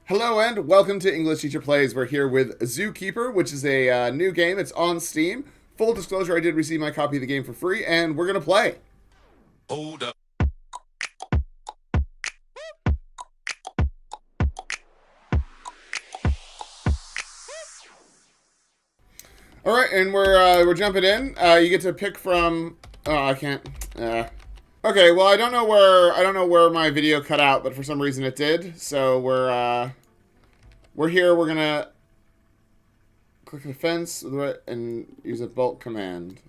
Hello and welcome to English Teacher Plays. We're here with ZooKeeper, which is a new game. It's on Steam. Full disclosure, I did receive my copy of the game for free, and we're going to play. Hold up. All right, and we're jumping in. You get to pick from. Oh, I can't. Okay, well, I don't know where my video cut out, but for some reason it did. So we're here. We're gonna click the fence and use a bulk command.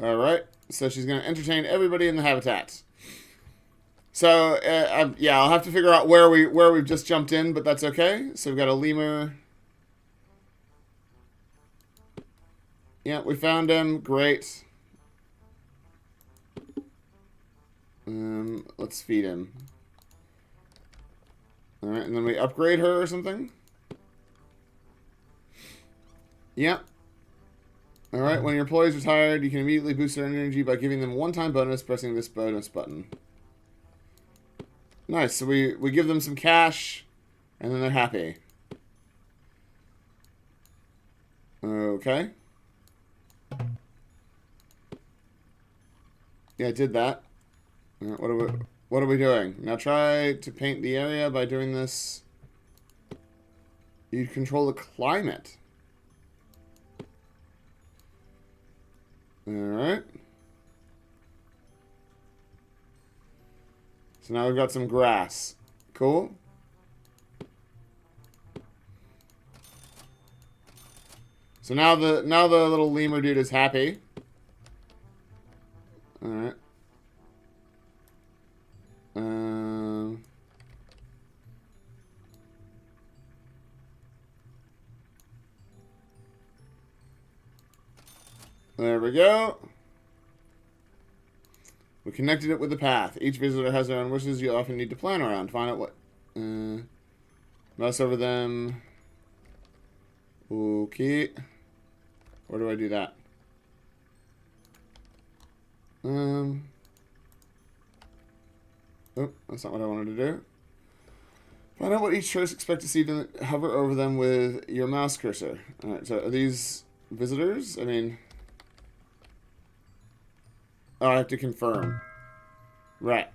All right. So she's gonna entertain everybody in the habitat. So yeah, I'll have to figure out where we've just jumped in, but that's okay. So we've got a lemur. Yeah, we found him. Great. Let's feed him. All right, and then we upgrade her or something. Yeah. All right, when your employees are tired, you can immediately boost their energy by giving them a one-time bonus, pressing this bonus button. Nice. So we give them some cash, and then they're happy. Okay. Yeah, I did that. What are we doing? Now try to paint the area by doing this. You control the climate. Alright. So now we've got some grass. Cool. So now the little lemur dude is happy. Alright. There we go. We connected it with the path. Each visitor has their own wishes you often need to plan around. Find out what... mouse over them. Okay. Where do I do that? Oh, that's not what I wanted to do. Find out what each tourist expects to see, to hover over them with your mouse cursor. Alright, so are these visitors? I mean... Oh, I have to confirm. Right.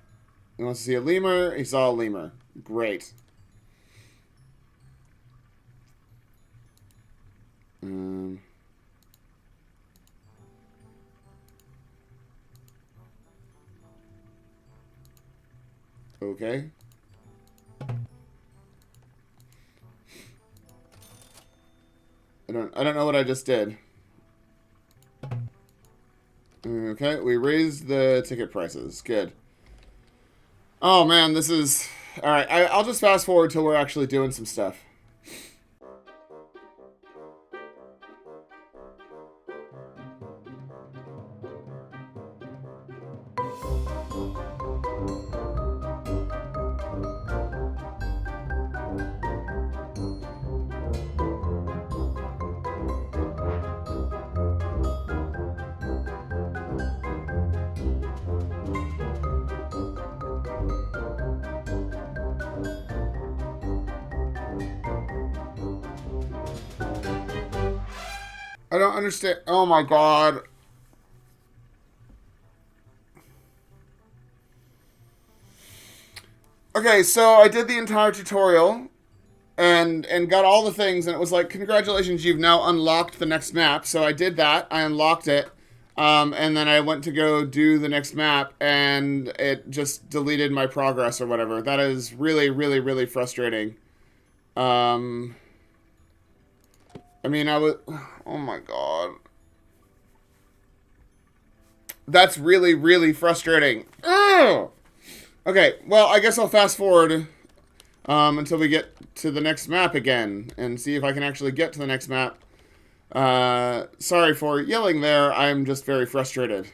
He wants to see a lemur. He saw a lemur. Great. Okay. I don't know what I just did. Okay, we raised the ticket prices. Good. Oh man, this is... Alright, I'll just fast forward till we're actually doing some stuff. I don't understand. Oh my god. Okay, so I did the entire tutorial and got all the things, and it was like, congratulations, you've now unlocked the next map. So I did that. I unlocked it. And then I went to go do the next map, and it just deleted my progress or whatever. That is really, really, really frustrating. I mean, oh my god. That's really, really frustrating. Ugh! Okay, well, I guess I'll fast forward until we get to the next map again and see if I can actually get to the next map. Sorry for yelling there. I'm just very frustrated.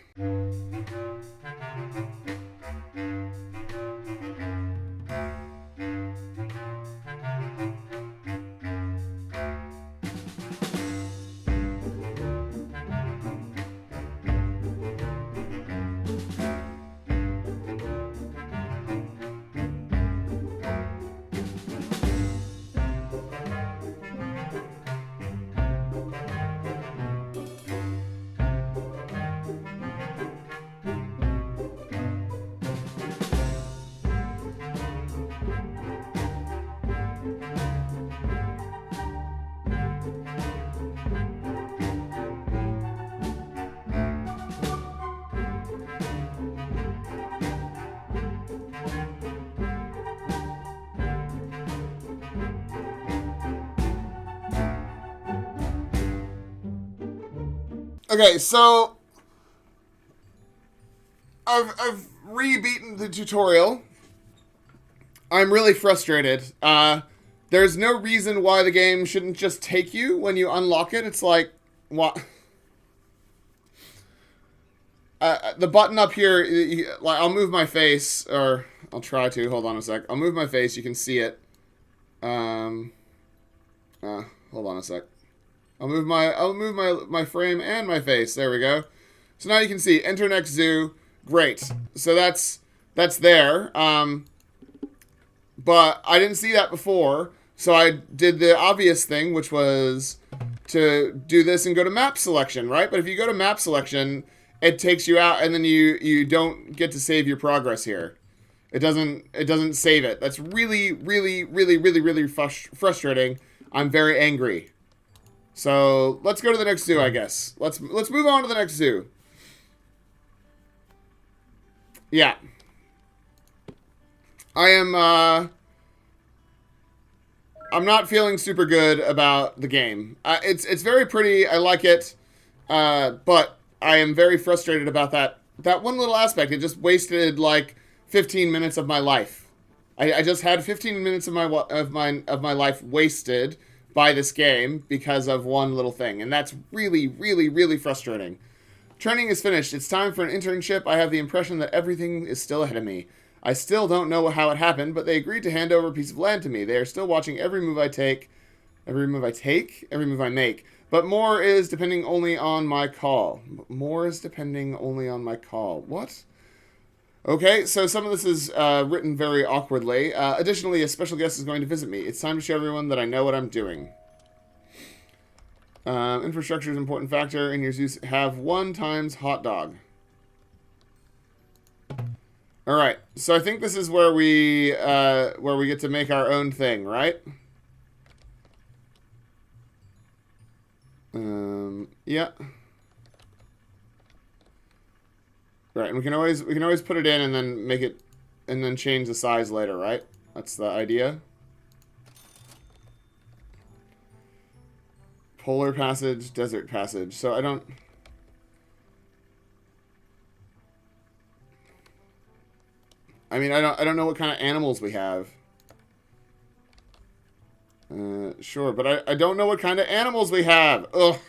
Okay, so I've re-beaten the tutorial. I'm really frustrated. There's no reason why the game shouldn't just take you when you unlock it. It's like, what? The button up here, like, I'll move my face, or I'll try to. Hold on a sec. I'll move my face. You can see it. Hold on a sec. I'll move my frame and my face. There we go. So now you can see enter next zoo. Great. So that's there. But I didn't see that before. So I did the obvious thing, which was to do this and go to map selection, right? But if you go to map selection, it takes you out, and then you don't get to save your progress here. It doesn't save it. That's really, really, really, really, really frustrating. I'm very angry. So let's go to the next zoo, I guess. Let's move on to the next zoo. Yeah. I'm not feeling super good about the game. It's very pretty. I like it. But I am very frustrated about that one little aspect. It just wasted like 15 minutes of my life. I just had 15 minutes of my life wasted by this game because of one little thing, and that's really, really, really frustrating. Training is finished. It's time for an internship. I have the impression that everything is still ahead of me. I still don't know how it happened, but they agreed to hand over a piece of land to me. They are still watching every move I take, every move I make. But more is depending only on my call. What? Okay, so some of this is written very awkwardly. Additionally, a special guest is going to visit me. It's time to show everyone that I know what I'm doing. Infrastructure is an important factor in your zoo. Have 1 times hot dog. All right, so I think this is where we get to make our own thing, right? Yeah. Right, and we can always put it in and then make it, and then change the size later, right? That's the idea. Polar passage, desert passage. So I don't know what kind of animals we have. Sure, but I don't know what kind of animals we have. Ugh.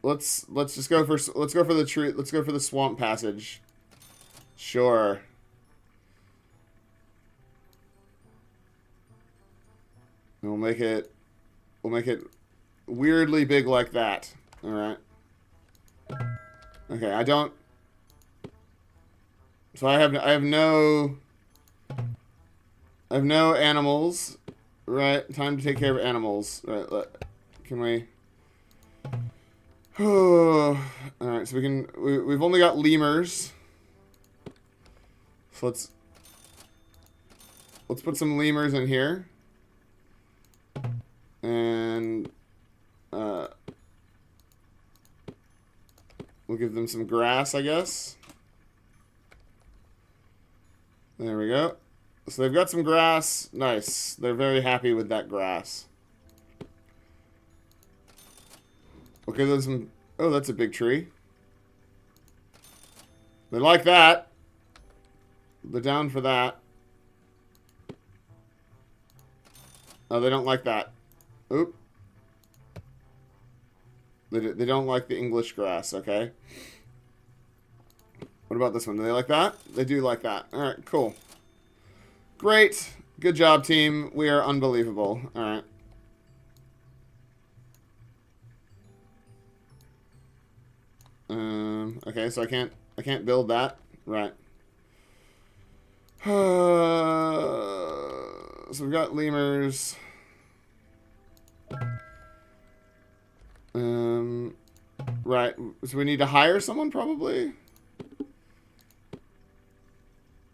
Let's just go for the tree. Let's go for the swamp passage. Sure. And we'll make it weirdly big like that. All right. Okay, I don't. So I have no animals. Right, time to take care of animals. Right, can we? All right, so we've only got lemurs. So let's put some lemurs in here. And we'll give them some grass, I guess. There we go. So they've got some grass. Nice. They're very happy with that grass. Okay, there's some... Oh, that's a big tree. They like that. They're down for that. Oh, they don't like that. Oop. They don't like the English grass, okay. What about this one? Do they like that? They do like that. Alright, cool. Great. Good job, team. We are unbelievable. Alright. Okay, so I can't build that. Right. So we've got lemurs. Right. So we need to hire someone, probably.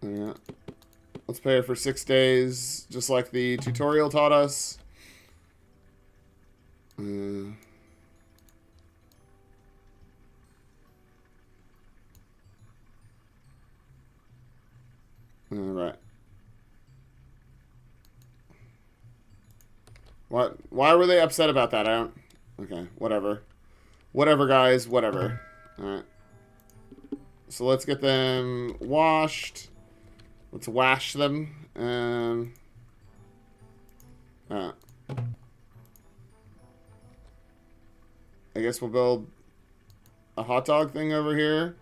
Yeah. Let's pay her for 6 days, just like the tutorial taught us. Right. Why were they upset about that? I Okay, whatever. Whatever, guys, whatever. Alright. So let's get them washed. Let's wash them. I guess we'll build a hot dog thing over here.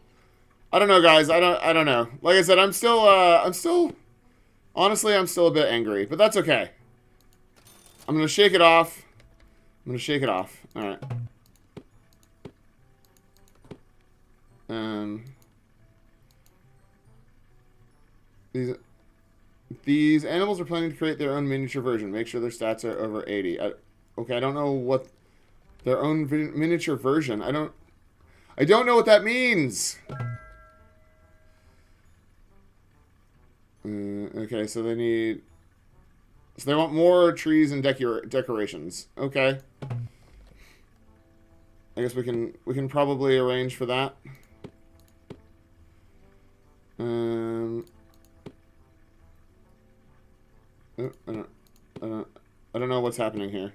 I don't know, guys. I don't know. Like I said, honestly, I'm still a bit angry, but that's okay. I'm gonna shake it off. I'm gonna shake it off. All right. These animals are planning to create their own miniature version. Make sure their stats are over 80. Okay, I don't know what their own miniature version. I don't know what that means. Okay, so they want more trees and decorations. Okay. I guess we can probably arrange for that. I don't know what's happening here.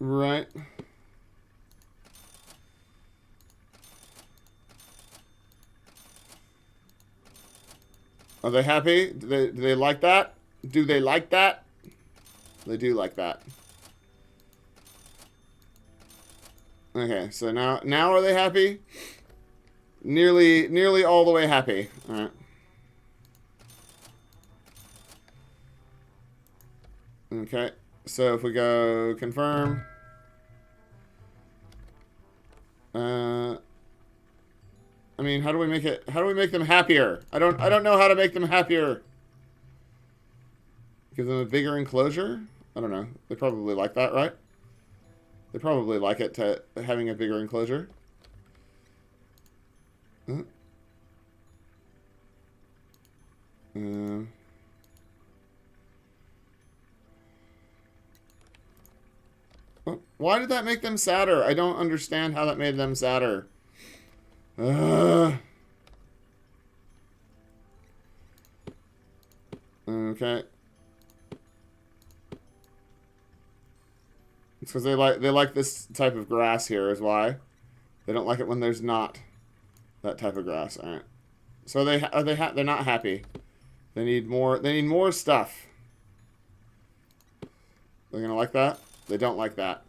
Right. Are they happy? Do they like that? Do they like that? They do like that. Okay, so now are they happy? Nearly all the way happy. All right. Okay. So if we go confirm, I mean, how do we make them happier? I don't know how to make them happier. Give them a bigger enclosure? I don't know. They probably like that, right? They probably like it to having a bigger enclosure. Why did that make them sadder? I don't understand how that made them sadder. Okay. It's because they like this type of grass here is why. They don't like it when there's not that type of grass. All right. So they're not happy. They need more stuff. They're gonna like that? They don't like that.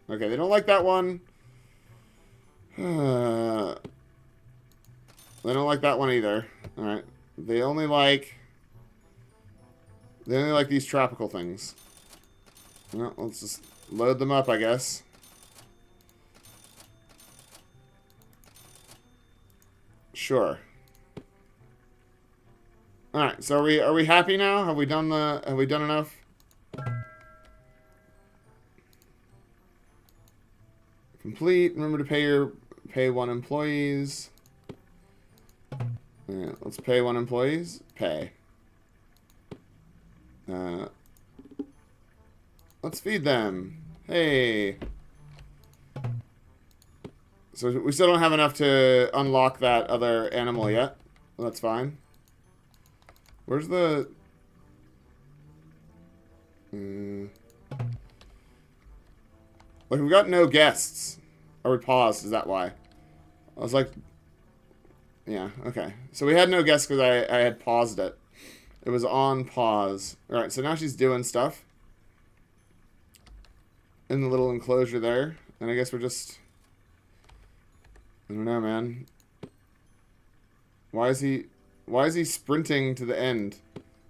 Okay, they don't like that one. They don't like that one either. All right. They only like these tropical things. Well, let's just load them up, I guess. Sure. All right. So are we happy now? Have we done enough? Complete. Remember to pay 1 employees. Yeah, let's pay 1 employees. Pay. Let's feed them. Hey. So we still don't have enough to unlock that other animal yet. Well, that's fine. Where's the... Like, we got no guests. Are we paused? Is that why? I was like... Yeah, okay. So we had no guests because I had paused it. It was on pause. Alright, so now she's doing stuff. In the little enclosure there. And I guess we're just... I don't know, man. Why is he sprinting to the end?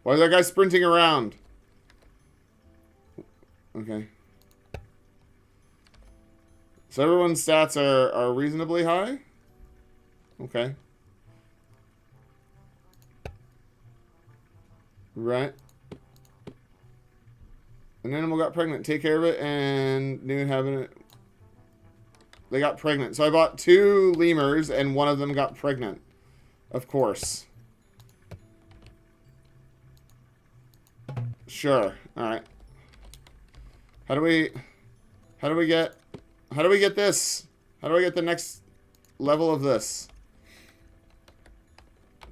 Why is that guy sprinting around? Okay. So everyone's stats are reasonably high? Okay. Right. An animal got pregnant. Take care of it and new inhabitant. They got pregnant. So I bought 2 lemurs and one of them got pregnant. Of course. Sure. Alright. How do we get this? How do I get the next level of this?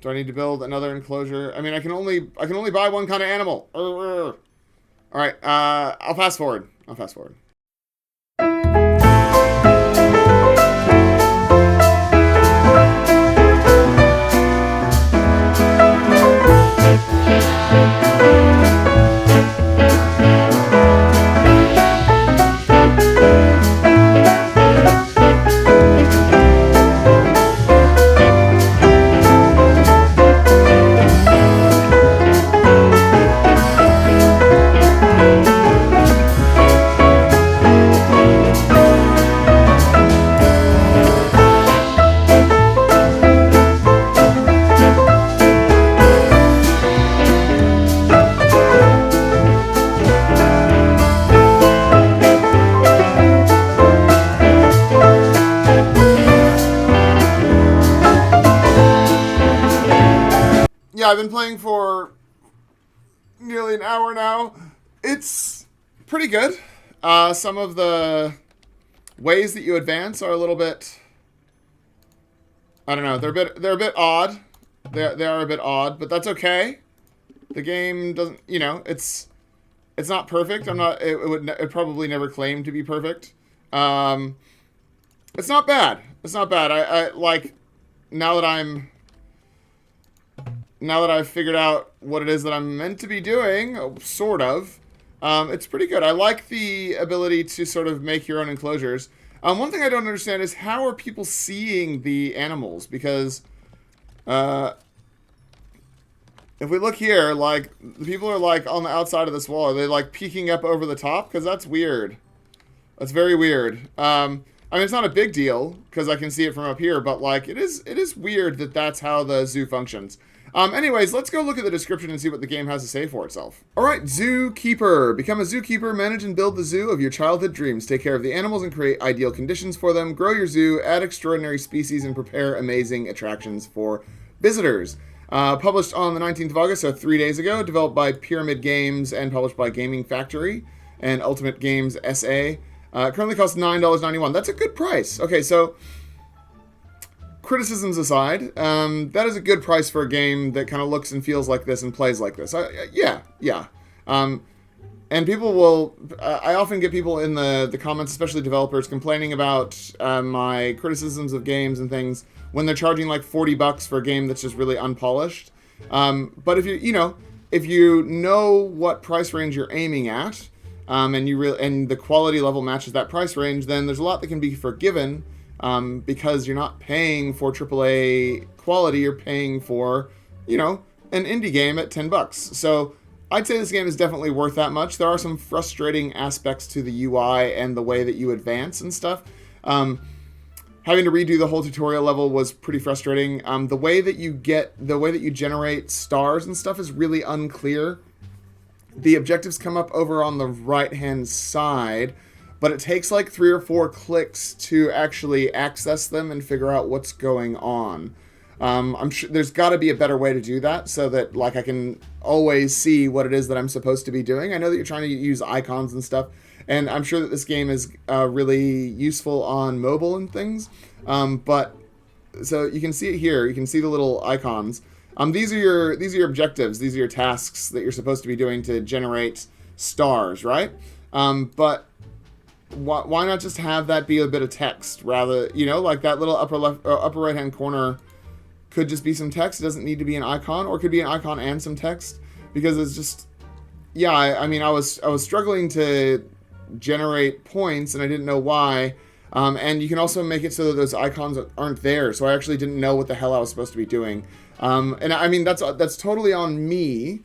Do I need to build another enclosure? I mean, I can only buy one kind of animal. All right, I'll fast forward. Yeah, I've been playing for nearly an hour now. It's pretty good. Some of the ways that you advance are a little bit, I don't know, they're a bit odd. They are a bit odd, but that's okay. The game doesn't, it's not perfect. It probably never claim to be perfect. It's not bad. It's not bad. I like, now that I've figured out what it is that I'm meant to be doing, sort of, it's pretty good. I like the ability to sort of make your own enclosures. One thing I don't understand is, how are people seeing the animals? Because if we look here, like, the people are, like, on the outside of this wall. Are they, like, peeking up over the top? Because that's weird. That's very weird. I mean, it's not a big deal, because I can see it from up here, but, like, it is weird that that's how the zoo functions. Anyways, let's go look at the description and see what the game has to say for itself. Alright, ZooKeeper. Become a zookeeper, manage and build the zoo of your childhood dreams. Take care of the animals and create ideal conditions for them. Grow your zoo, add extraordinary species, and prepare amazing attractions for visitors. Published on the 19th of August, so 3 days ago. Developed by Pyramid Games and published by Gaming Factory and Ultimate Games SA. Currently costs $9.91. That's a good price. Okay, so criticisms aside, that is a good price for a game that kind of looks and feels like this and plays like this. Yeah. And people will, I often get people in the comments, especially developers, complaining about my criticisms of games and things when they're charging like $40 for a game that's just really unpolished. But if you know what price range you're aiming at, and the quality level matches that price range, then there's a lot that can be forgiven. Because you're not paying for AAA quality, you're paying for, an indie game at $10. So I'd say this game is definitely worth that much. There are some frustrating aspects to the UI and the way that you advance and stuff. Having to redo the whole tutorial level was pretty frustrating. The way that you generate stars and stuff is really unclear. The objectives come up over on the right-hand side, but it takes like 3 or 4 clicks to actually access them and figure out what's going on. I'm sure there's got to be a better way to do that so that like I can always see what it is that I'm supposed to be doing. I know that you're trying to use icons and stuff, and I'm sure that this game is really useful on mobile and things. But so you can see it here. You can see the little icons. These are your objectives. These are your tasks that you're supposed to be doing to generate stars, right? But why not just have that be a bit of text rather, like that little upper right hand corner could just be some text. It doesn't need to be an icon, or it could be an icon and some text, because it's just, I was struggling to generate points and I didn't know why. And you can also make it so that those icons aren't there, so I actually didn't know what the hell I was supposed to be doing. And I mean, that's totally on me.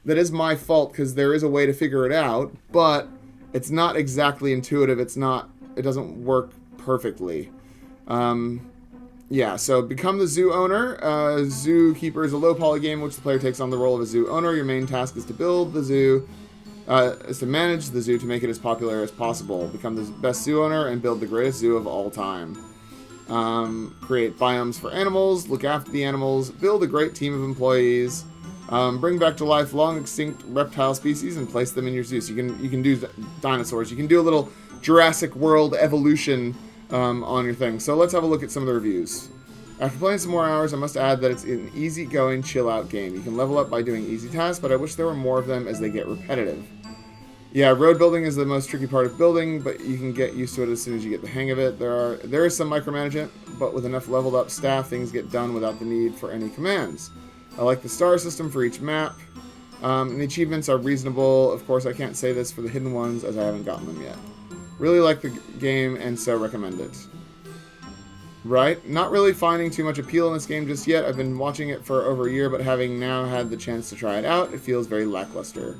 That is my fault, because there is a way to figure it out, but it's not exactly intuitive. It doesn't work perfectly. So become the zoo owner. ZooKeeper is a low-poly game in which the player takes on the role of a zoo owner. Your main task is to build the zoo, is to manage the zoo to make it as popular as possible. Become the best zoo owner and build the greatest zoo of all time. Create biomes for animals, look after the animals, build a great team of employees, bring back to life long extinct reptile species and place them in your zoo. So you can do dinosaurs. You can do a little Jurassic World evolution on your thing. So let's have a look at some of the reviews. After playing some more hours, I must add that it's an easygoing, chill-out game. You can level up by doing easy tasks, but I wish there were more of them as they get repetitive. Yeah, road building is the most tricky part of building, but you can get used to it as soon as you get the hang of it. There is some micromanagement, but with enough leveled up staff, things get done without the need for any commands. I like the star system for each map, and the achievements are reasonable. Of course, I can't say this for the hidden ones, as I haven't gotten them yet. Really like the game, and so recommend it. Right? Not really finding too much appeal in this game just yet. I've been watching it for over a year, but having now had the chance to try it out, it feels very lackluster.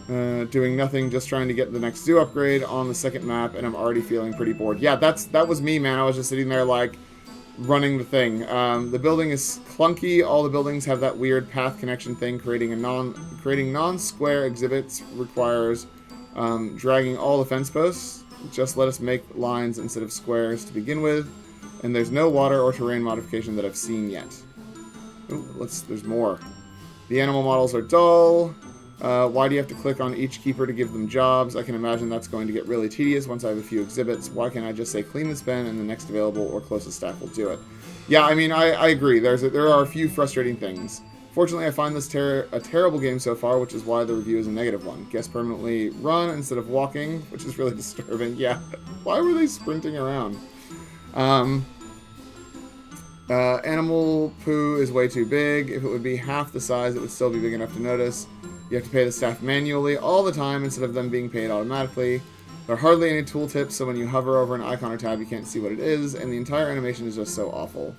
Doing nothing, just trying to get the next zoo upgrade on the second map, and I'm already feeling pretty bored. Yeah, that was me, man. I was just sitting there, like, running the thing. The building is clunky. All the buildings have that weird path connection thing. Creating non-square exhibits requires dragging all the fence posts. Just let us make lines instead of squares to begin with. And there's no water or terrain modification that I've seen yet. Ooh, there's more. The animal models are dull. Why do you have to click on each keeper to give them jobs? I can imagine that's going to get really tedious once I have a few exhibits. Why can't I just say clean this pen and the next available or closest staff will do it? Yeah, I mean, I agree. There are a few frustrating things. Fortunately, I find this a terrible game so far, which is why the review is a negative one. Guess permanently run instead of walking, which is really disturbing. Yeah, why were they sprinting around? Animal poo is way too big. If it would be half the size, it would still be big enough to notice. You have to pay the staff manually all the time instead of them being paid automatically. There are hardly any tooltips, so when you hover over an icon or tab, you can't see what it is, and the entire animation is just so awful.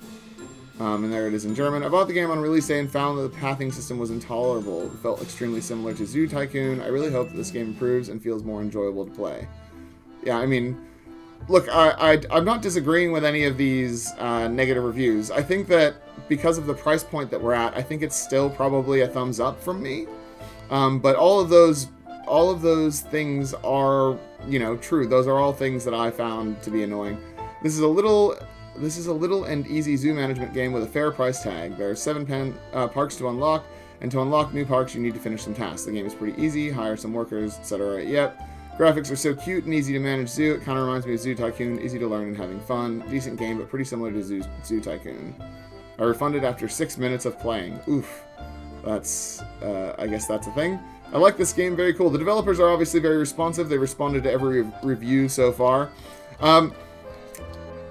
And there it is in German. I bought the game on release day and found that the pathing system was intolerable. It felt extremely similar to Zoo Tycoon. I really hope that this game improves and feels more enjoyable to play. Yeah, I mean, look, I'm not disagreeing with any of these negative reviews. I think that because of the price point that we're at, I think it's still probably a thumbs up from me. But all of those things are, you know, true. Those are all things that I found to be annoying. This is a little and easy zoo management game with a fair price tag. There are 7 parks to unlock, and to unlock new parks, you need to finish some tasks. The game is pretty easy. Hire some workers, etc. Yep. Graphics are so cute and easy to manage zoo. It kind of reminds me of Zoo Tycoon. Easy to learn and having fun. Decent game, but pretty similar to Zoo Tycoon. I refunded after 6 minutes of playing. Oof. That's, I guess that's a thing. I like this game, very cool. The developers are obviously very responsive. They responded to every review so far.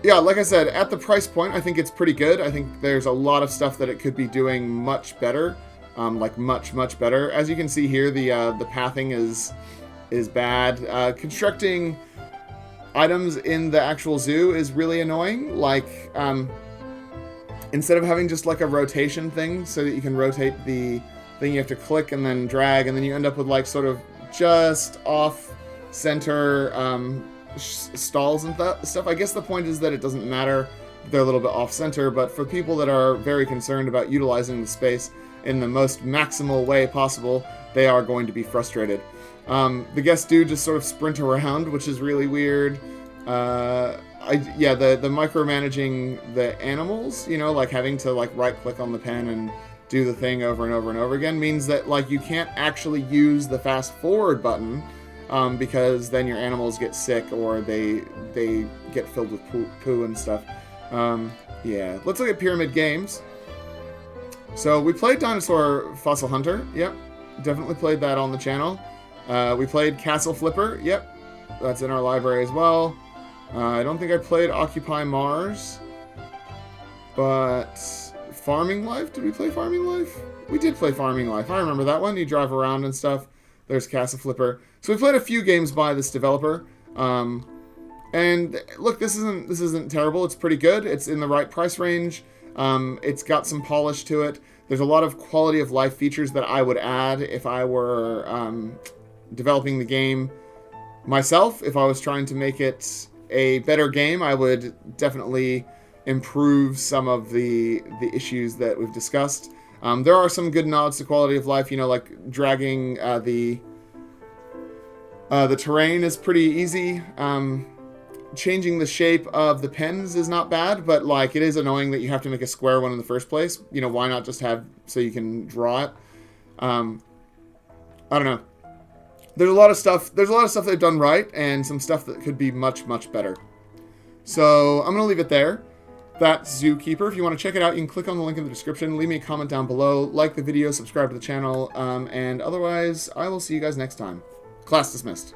Yeah, like I said, at the price point, I think it's pretty good. I think there's a lot of stuff that it could be doing much better. Like much, much better. As you can see here, the pathing is bad. Constructing items in the actual zoo is really annoying. Like, instead of having just like a rotation thing so that you can rotate the thing, you have to click and then drag, and then you end up with like sort of just off center stalls and stuff. I guess the point is that it doesn't matter if they're a little bit off center, but for people that are very concerned about utilizing the space in the most maximal way possible, they are going to be frustrated. The guests do just sort of sprint around, which is really weird. The micromanaging the animals, you know, like having to like right click on the pen and do the thing over and over and over again means that like you can't actually use the fast forward button, because then your animals get sick or they get filled with poo and stuff. Yeah, let's look at Pyramid Games. So we played Dinosaur Fossil Hunter. Yep, definitely played that on the channel. We played Castle Flipper. Yep, that's in our library as well. I don't think I played Occupy Mars, but Farming Life? Did we play Farming Life? We did play Farming Life. I remember that one. You drive around and stuff. There's Castle Flipper. So we played a few games by this developer. And look, this isn't terrible. It's pretty good. It's in the right price range. It's got some polish to it. There's a lot of quality of life features that I would add if I were developing the game myself. If I was trying to make it a better game, I would definitely improve some of the issues that we've discussed. There are some good nods to quality of life, you know, like dragging the terrain is pretty easy. Changing the shape of the pens is not bad, but like it is annoying that you have to make a square one in the first place. You know, why not just have so you can draw it? I don't know. There's a lot of stuff they've done right, and some stuff that could be much, much better. So I'm gonna leave it there. That's ZooKeeper. If you want to check it out, you can click on the link in the description. Leave me a comment down below. Like the video, subscribe to the channel, and otherwise, I will see you guys next time. Class dismissed.